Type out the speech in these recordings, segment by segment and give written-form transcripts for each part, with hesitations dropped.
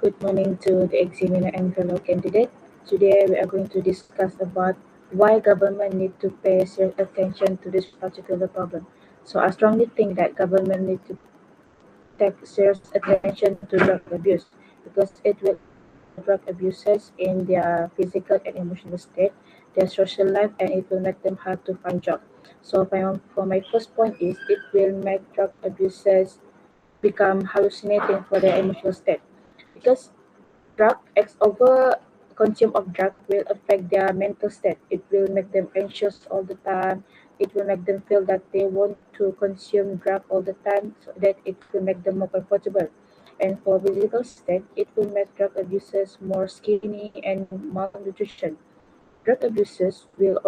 Good morning to the examiner and fellow candidate. Today we are going to discuss about why government need to pay serious attention to this particular problem. So I strongly think that government need to take serious attention to drug abuse because it will affect drug abusers in their physical and emotional state, their social life, and it will make them hard to find job. So for my first point is it will make drug abusers become hallucinating for their emotional state because drug acts over consume of drug will affect their mental state. It will make them anxious all the time. It will make them feel that they want to consume drug all the time so that it will make them more comfortable. And for physical state, it will make drug abusers more skinny and malnutrition. Drug abusers will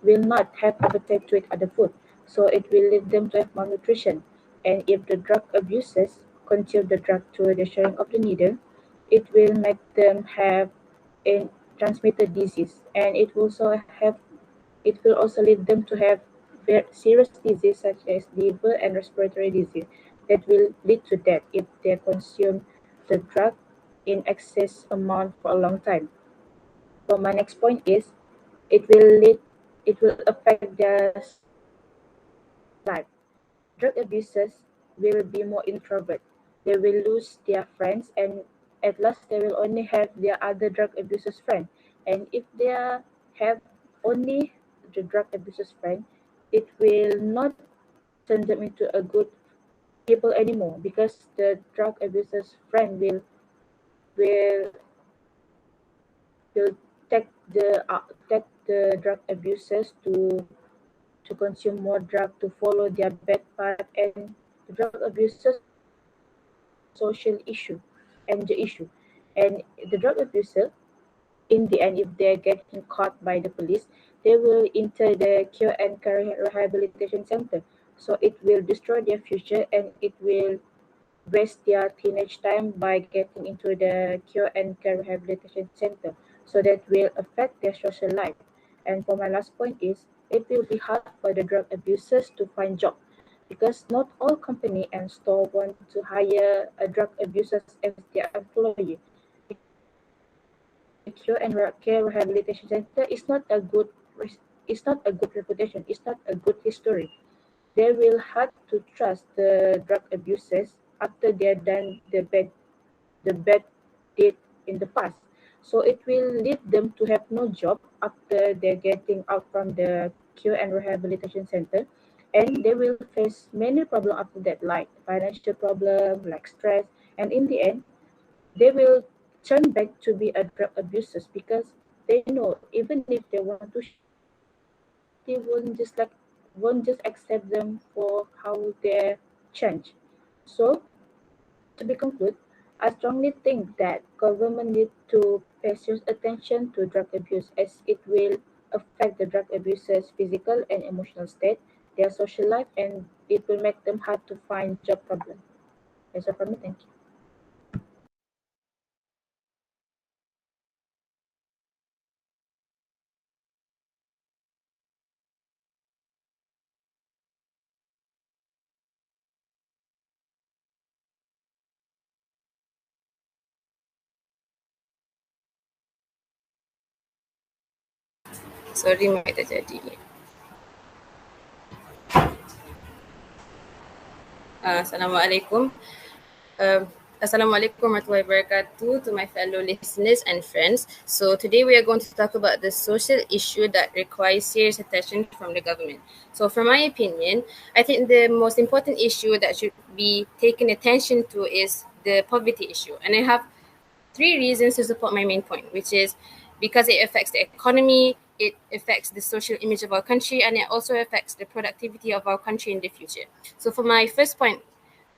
not have appetite to eat other food, so it will lead them to have malnutrition. And if the drug abusers consume the drug through the sharing of the needle, it will make them have a transmitted disease, and it will also lead them to have very serious disease such as liver and respiratory disease that will lead to death if they consume the drug in excess amount for a long time. So my next point is it will affect their life. Drug abusers will be more introvert. They will lose their friends, and at last they will only have their other drug abusers friend. And if they have only the drug abusers friend, it will not turn them into a good people anymore because the drug abusers friend will will take the drug abusers to consume more drug to follow their bad path, and the drug abusers social issue and the issue, and the drug abuser in the end, if they're getting caught by the police, they will enter the cure and care rehabilitation center, so it will destroy their future and it will waste their teenage time by getting into the cure and care rehabilitation center, so that will affect their social life. And for my last point is it will be hard for the drug abusers to find job because not all company and store want to hire a drug abusers as their employee. The cure and care rehabilitation center is not a good it's not a good reputation, it's not a good history. They will have to trust the drug abusers after they're done the bad deed in the past. So it will lead them to have no job after they're getting out from the cure and rehabilitation center, and they will face many problems after that, like financial problem, like stress, and in the end, they will turn back to be a drug abusers because they know even if they want to, they won't just accept them for how they change. So to be concluded, I strongly think that government need to pay serious attention to drug abuse as it will affect the drug abusers' physical and emotional state, their social life, and it will make them hard to find job problem. That's all from me. Thank you. Sorry, mic terjadi. Assalamualaikum. Um, Assalamualaikum warahmatullahi wabarakatuh to my fellow listeners and friends. So today we are going to talk about the social issue that requires serious attention from the government. So from my opinion, I think the most important issue that should be taken attention to is the poverty issue. And I have three reasons to support my main point, which is because it affects the economy, it affects the social image of our country, and it also affects the productivity of our country in the future. So for my first point,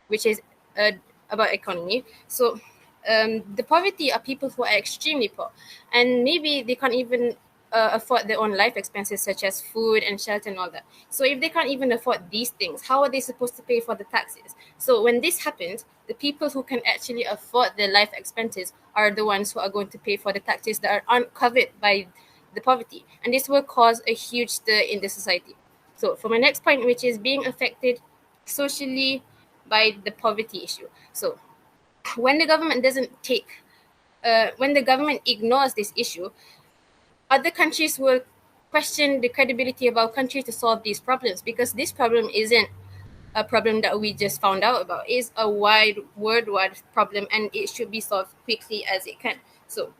which is uh, about economy. So the poverty are people who are extremely poor, and maybe they can't even afford their own life expenses such as food and shelter and all that. So if they can't even afford these things, how are they supposed to pay for the taxes? So when this happens, the people who can actually afford their life expenses are the ones who are going to pay for the taxes that are uncovered by the poverty, and this will cause a huge stir in the society. So for my next point, which is being affected socially by the poverty issue. So when the government doesn't take, when the government ignores this issue, other countries will question the credibility of our country to solve these problems, because this problem isn't a problem that we just found out about. It's a wide worldwide problem, and it should be solved quickly as it can. So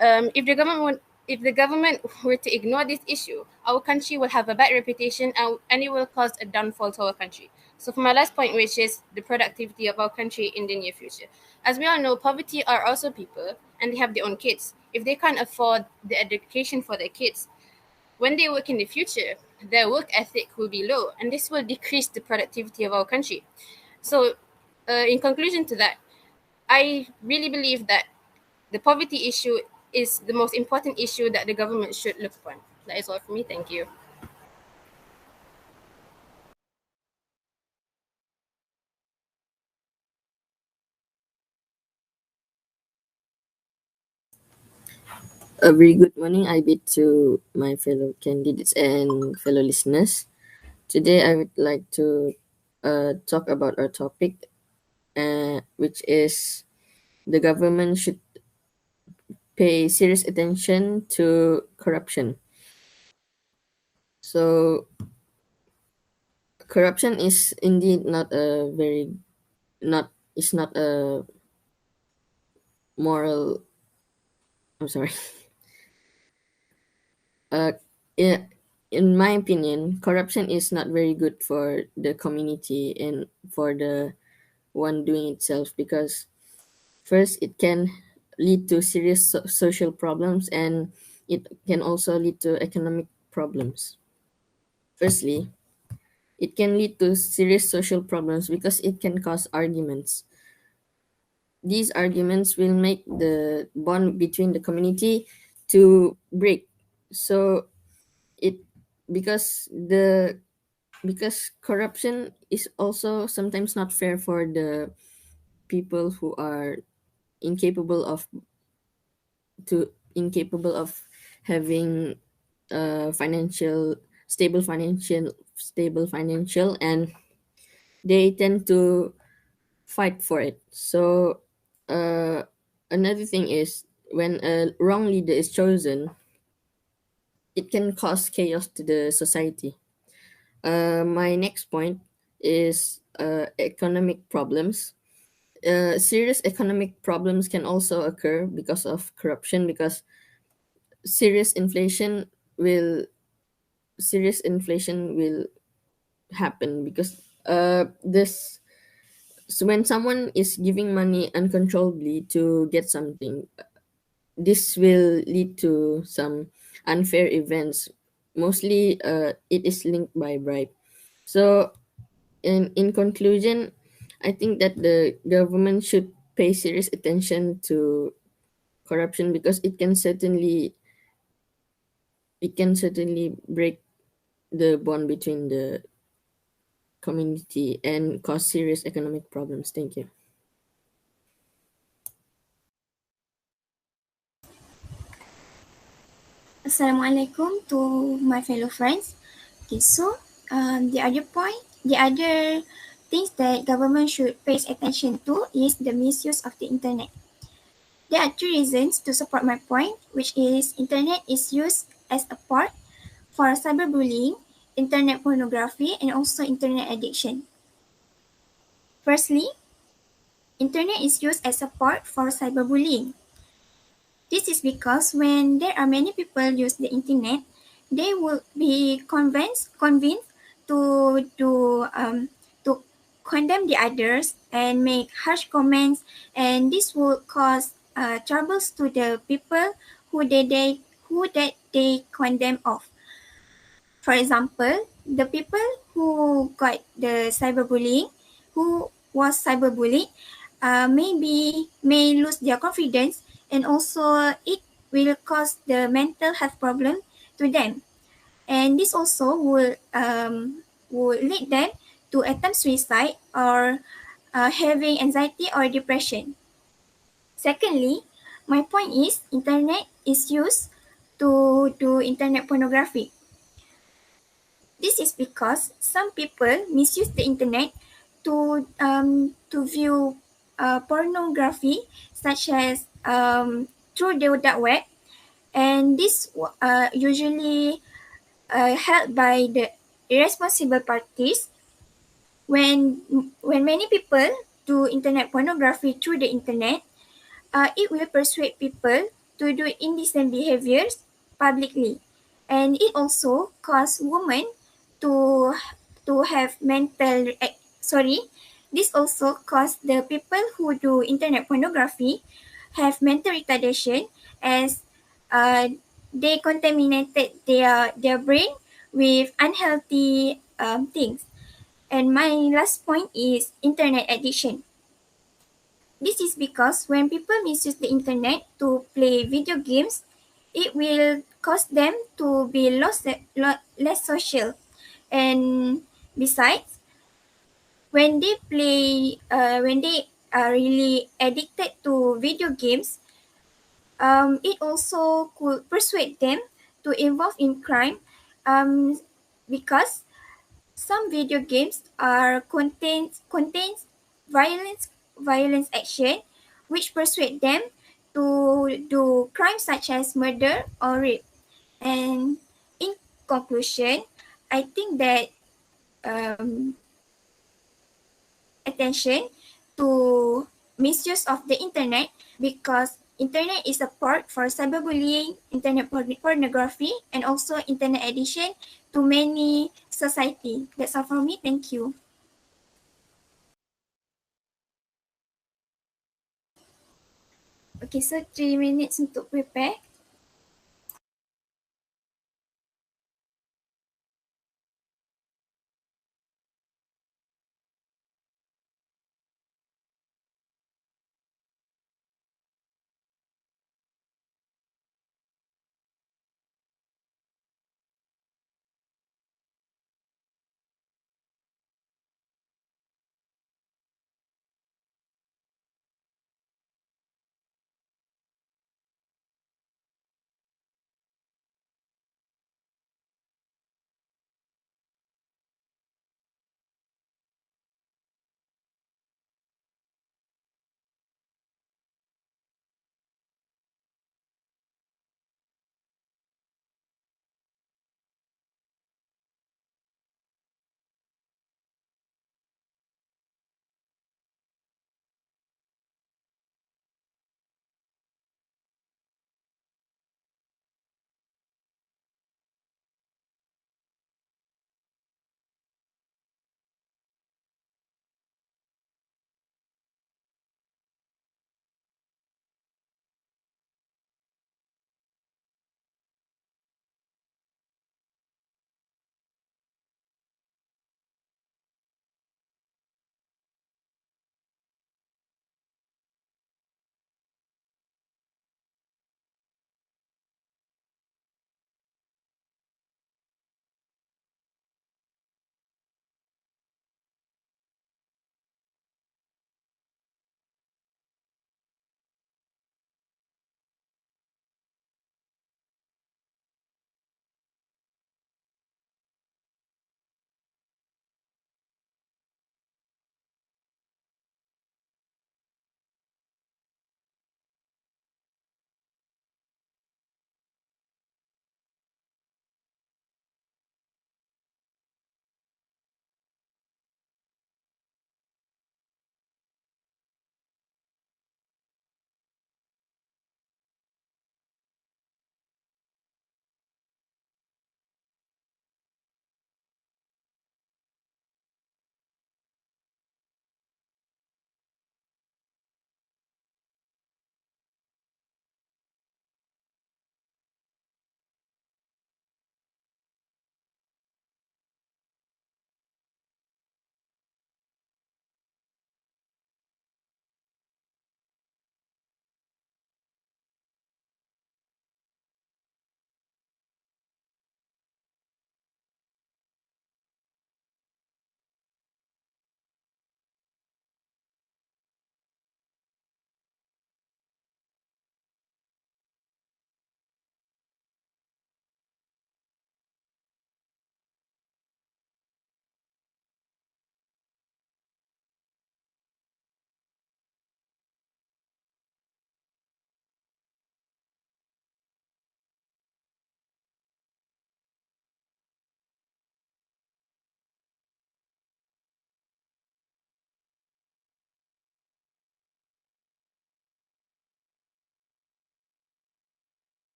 if the government were to ignore this issue, our country will have a bad reputation, and it will cause a downfall to our country. So for my last point, which is the productivity of our country in the near future. As we all know, poverty are also people, and they have their own kids. If they can't afford the education for their kids, when they work in the future, their work ethic will be low, and this will decrease the productivity of our country. So, in conclusion to that, I really believe that the poverty issue is the most important issue that the government should look upon. That is all for me. Thank you. A very good morning, I bid to my fellow candidates and fellow listeners. Today, I would like to talk about our topic, which is the government should pay serious attention to corruption. So, corruption is indeed not a very not it's not a moral. I'm sorry. Uh, in, in my opinion, corruption is not very good for the community and for the one doing itself, because first it can lead to serious social problems, and it can also lead to economic problems. Firstly, it can lead to serious social problems because it can cause arguments. These arguments will make the bond between the community to break. So it because the because corruption is also sometimes not fair for the people who are incapable of incapable of having financial stable financial, and they tend to fight for it. So uh, another thing is, when a wrong leader is chosen, it can cause chaos to the society. My next point is economic problems. Serious economic problems can also occur because of corruption, because serious inflation will serious inflation will happen because this so when someone is giving money uncontrollably to get something, this will lead to some unfair events. Mostly it is linked by bribe. So in conclusion, I think that the government should pay serious attention to corruption, because it can certainly break the bond between the community and cause serious economic problems. Thank you. Assalamualaikum to my fellow friends. Okay, so the other things that government should pay attention to is the misuse of the internet. There are two reasons to support my point, which is internet is used as a part for cyberbullying, internet pornography, and also internet addiction. Firstly, internet is used as a part for cyberbullying. This is because when there are many people use the internet, they will be convinced to condemn the others and make harsh comments, and this will cause troubles to the people who condemn of. For example, the people who got the cyberbullying, who was cyberbullied, may lose their confidence, and also it will cause the mental health problem to them, and this also will lead them to attempt suicide or having anxiety or depression. Secondly, my point is internet is used to do internet pornography. This is because some people misuse the internet to view pornography, such as through the dark web, and this usually held by the irresponsible parties. When many people do internet pornography through the internet, it will persuade people to do indecent behaviors publicly, and it also cause women to have sorry. This also cause the people who do internet pornography have mental retardation, as uh, they contaminated their brain with unhealthy things. And my last point is internet addiction. This is because when people misuse the internet to play video games, it will cause them to be less social. And besides, when they are really addicted to video games, it also could persuade them to involve in crime, um, because some video games are contains violence action, which persuade them to do crimes such as murder or rape. And in conclusion, I think that um, attention to misuse of the internet, because internet is a port for cyberbullying, internet pornography, and also internet addiction to many society. That's all from me. Thank you. Okay, so 3 minutes untuk prepare.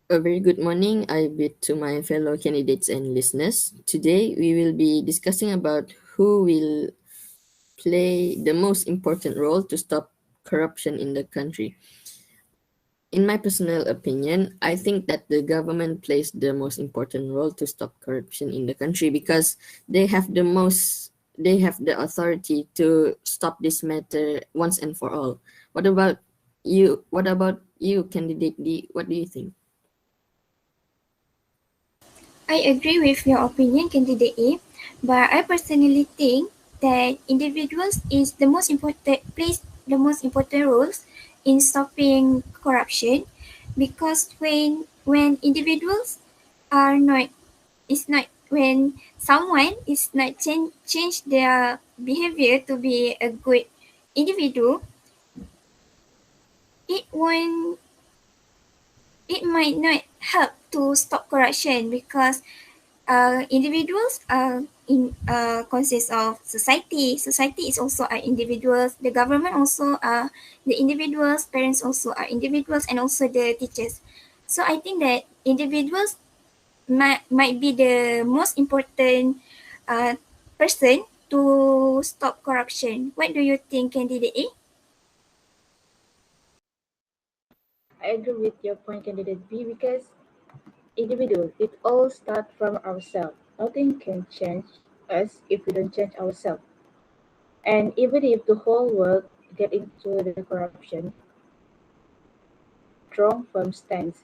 A very good morning, I bid to my fellow candidates and listeners. Today, we will be discussing about who will play the most important role to stop corruption in the country. In my personal opinion, I think that the government plays the most important role to stop corruption in the country because they have the authority to stop this matter once and for all. What about you? What about you, candidate D? What do you think? I agree with your opinion, candidate A, but I personally think that individuals is the most important plays the most important roles in stopping corruption because when individuals are not is not when someone is not change their behavior to be a good individual, it won't it might not help to stop corruption because individuals are in consists of society. Society is also are individuals. The government also are the individuals. Parents also are individuals, and also the teachers. So I think that individuals might be the most important uh, person to stop corruption. What do you think, candidate A? I agree with your point, candidate B, because individual, it all starts from ourselves. Nothing can change us if we don't change ourselves. And even if the whole world get into the corruption, strong firm stance,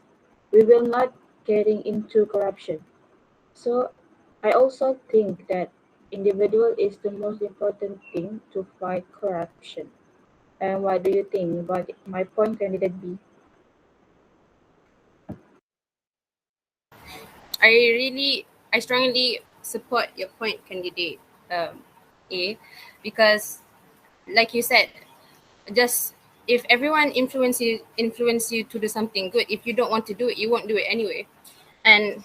we will not getting into corruption. So I also think that individual is the most important thing to fight corruption. And what do you think about my point, candidate B? I strongly support your point, candidate A, because like you said, just if everyone influence you to do something good, if you don't want to do it, you won't do it anyway. And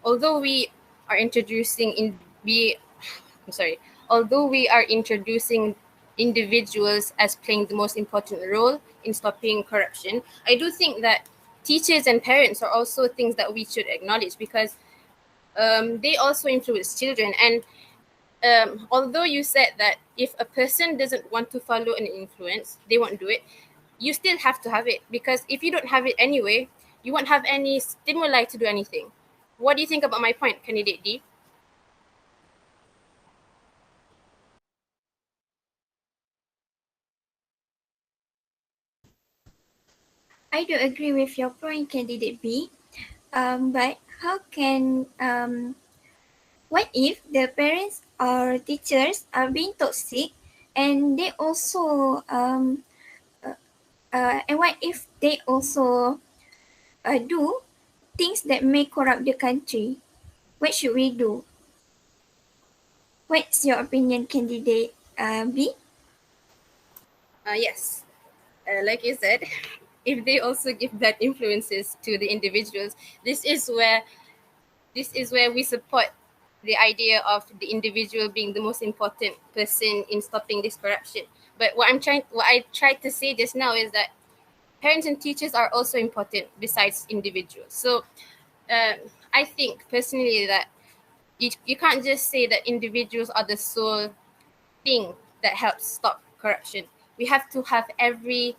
although we are introducing in we I'm sorry, although we are introducing individuals as playing the most important role in stopping corruption, I do think that teachers and parents are also things that we should acknowledge because they also influence children. And although you said that if a person doesn't want to follow an influence, they won't do it, you still have to have it because if you don't have it anyway, you won't have any stimuli to do anything. What do you think about my point, candidate D? I do agree with your point, candidate B. But how can what if the parents or teachers are being toxic and they also and what if they also do things that may corrupt the country? What should we do? What's your opinion, candidate B? Yes. Like you said, if they also give bad influences to the individuals, this is where we support the idea of the individual being the most important person in stopping this corruption. But what I tried to say just now is that parents and teachers are also important besides individuals. So uh, I think personally that you can't just say that individuals are the sole thing that helps stop corruption. We have to have every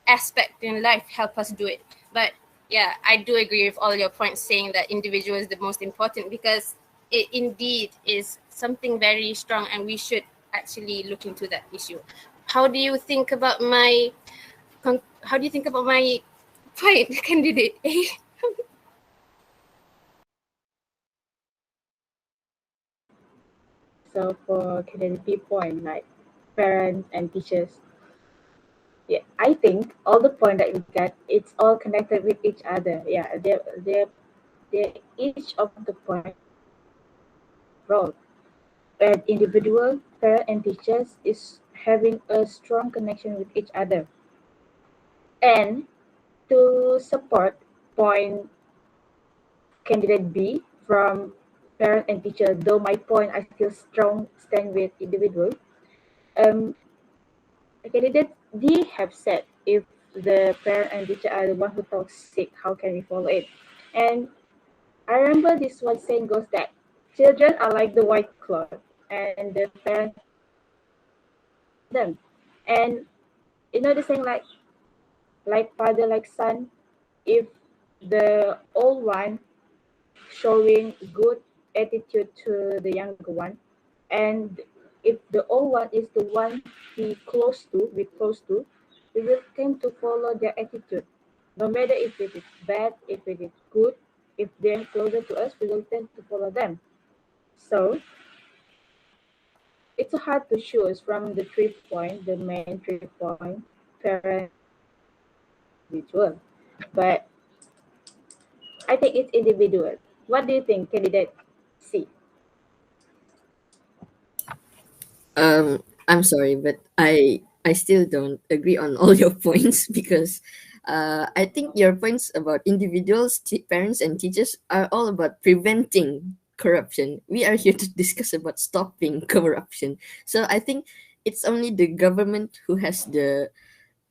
aspect in life help us do it. But yeah, I do agree with all your points saying that individual is the most important because it indeed is something very strong and we should actually look into that issue. How do you think about my how do you think about my point, candidate A? So for candidate B point, like parents and teachers, yeah, I think all the point that we got, it's all connected with each other. Yeah, they each of the point role. And individual, parent, and teachers is having a strong connection with each other. And to support point candidate B from parent and teacher, though my point I still strong stand with individual. Um, candidate D have said if the parent and teacher are the one who talks sick, how can we follow it? And I remember this one saying goes that children are like the white cloth, and the parents them. And you know the saying like father like son. If the old one showing good attitude to the younger one, and if the old one is the one we close to, we will tend to follow their attitude. No matter if it is bad, if it is good, if they're closer to us, we will tend to follow them. So it's hard to choose from the 3 point, the main 3 point, parent, individual. But I think it's individual. What do you think, candidate C? I'm sorry, but I still don't agree on all your points because I think your points about individuals, parents, and teachers are all about preventing corruption. We are here to discuss about stopping corruption. So I think it's only the government who has the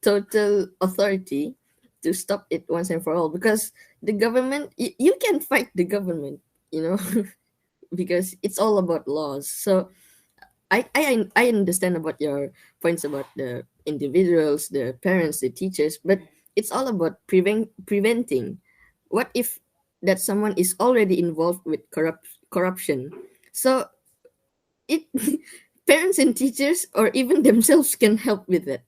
total authority to stop it once and for all because the government, you can fight the government, you know, because it's all about laws. So I understand about your points about the individuals, the parents, the teachers, but it's all about preventing. What if that someone is already involved with corruption? So it parents and teachers or even themselves can help with it.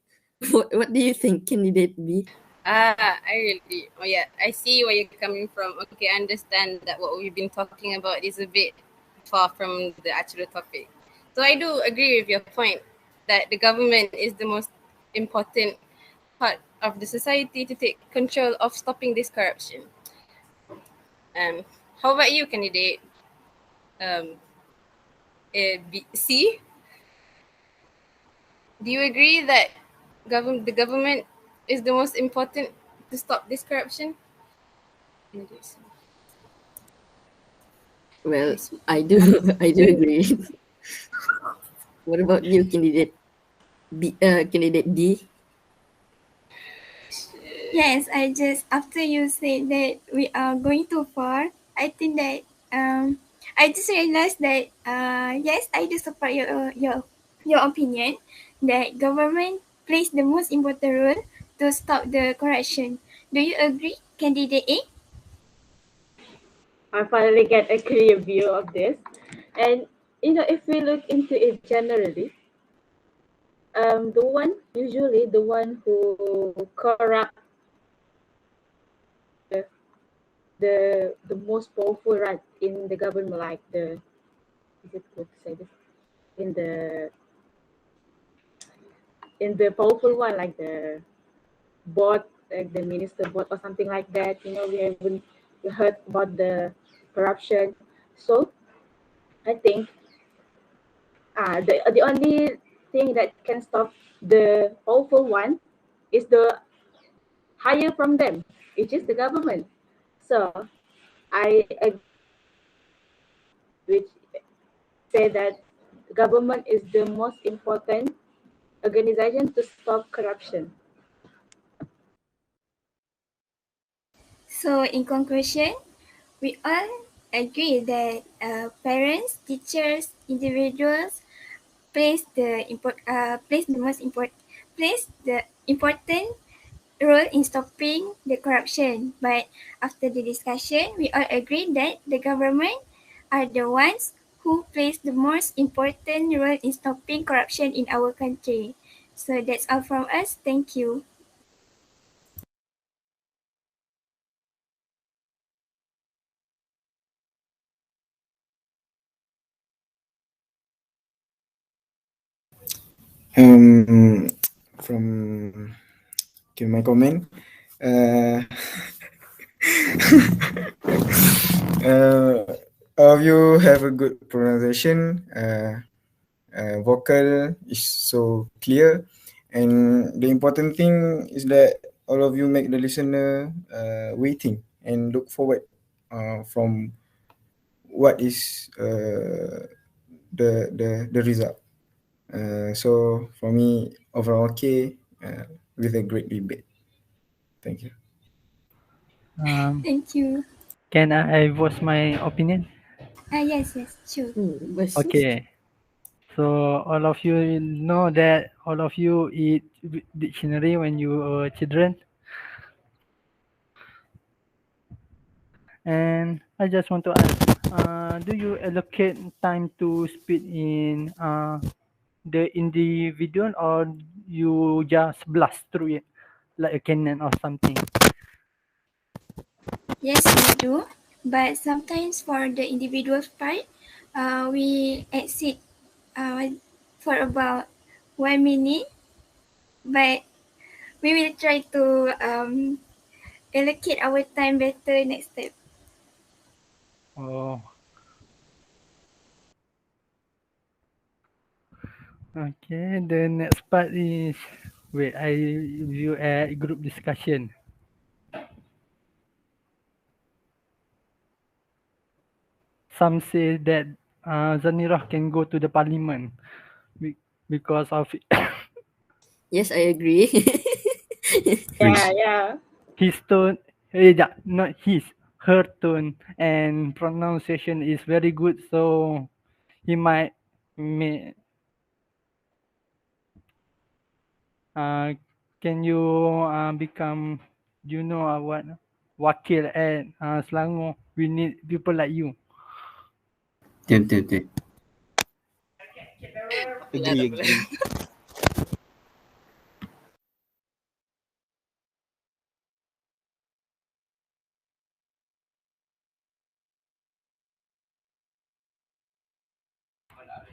What do you think, candidate B? I really, oh yeah, I see where you're coming from. Okay, I understand that what we've been talking about is a bit far from the actual topic. So I do agree with your point that the government is the most important part of the society to take control of stopping this corruption. How about you, candidate um, C? Do you agree that the government is the most important to stop this corruption? Well, I do I do agree. What about you, candidate B? Candidate D? Yes, after you said that we are going too far, I think that I just realized that yes, I do support your opinion that government plays the most important role to stop the corruption. Do you agree, candidate A? I finally get a clear view of this. And if we look into it generally, the one who corrupt the the most powerful right in the government, like the is it good to say this in the powerful one, like the board, like the minister board or something like that. We haven't heard about the corruption. So I think the only thing that can stop the powerful one is the higher from them, which is the government. So I agree, which say that the government is the most important organization to stop corruption. So in conclusion, we all agree that parents, teachers, individuals plays the important role in stopping the corruption. But after the discussion, we all agree that the government are the ones who plays the most important role in stopping corruption in our country. So that's all from us. Thank you. Um, from my comment, uh, uh, all of you have a good pronunciation. Vocal is so clear, and the important thing is that all of you make the listener waiting and look forward from what is the result. So for me, overall, okay, with a great debate. Thank you. Thank you. Can I voice my opinion? Yes, sure. Versus. Okay. So all of you know that all of you eat dictionary when you were children, and I just want to ask, do you allocate time to speak in the individual, or you just blast through it like a cannon or something? Yes, we do. But sometimes for the individual part, we exit for about 1 minute. But we will try to allocate our time better next time. Oh, okay. The next part is, wait, I view a group discussion. Some say that Zanirah can go to the parliament because of Yes, I agree. Yeah. his tone, not his, her tone and pronunciation is very good. So he may, uh, can you become, what, wakil at Selangor? We need people like you. Betul. Agree.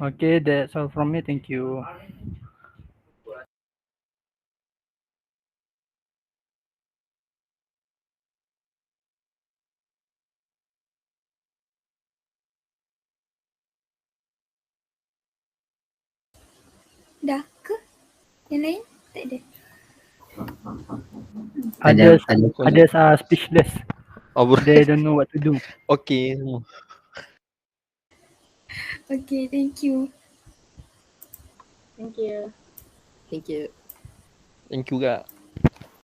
Okay, that's all from me. Thank you. Dah ke? Yang lain? Tak ada. Others, Ada. others are speechless. Our They don't know what to do. okay. Okay, thank you. Thank you. Thank you. Thank you, kak.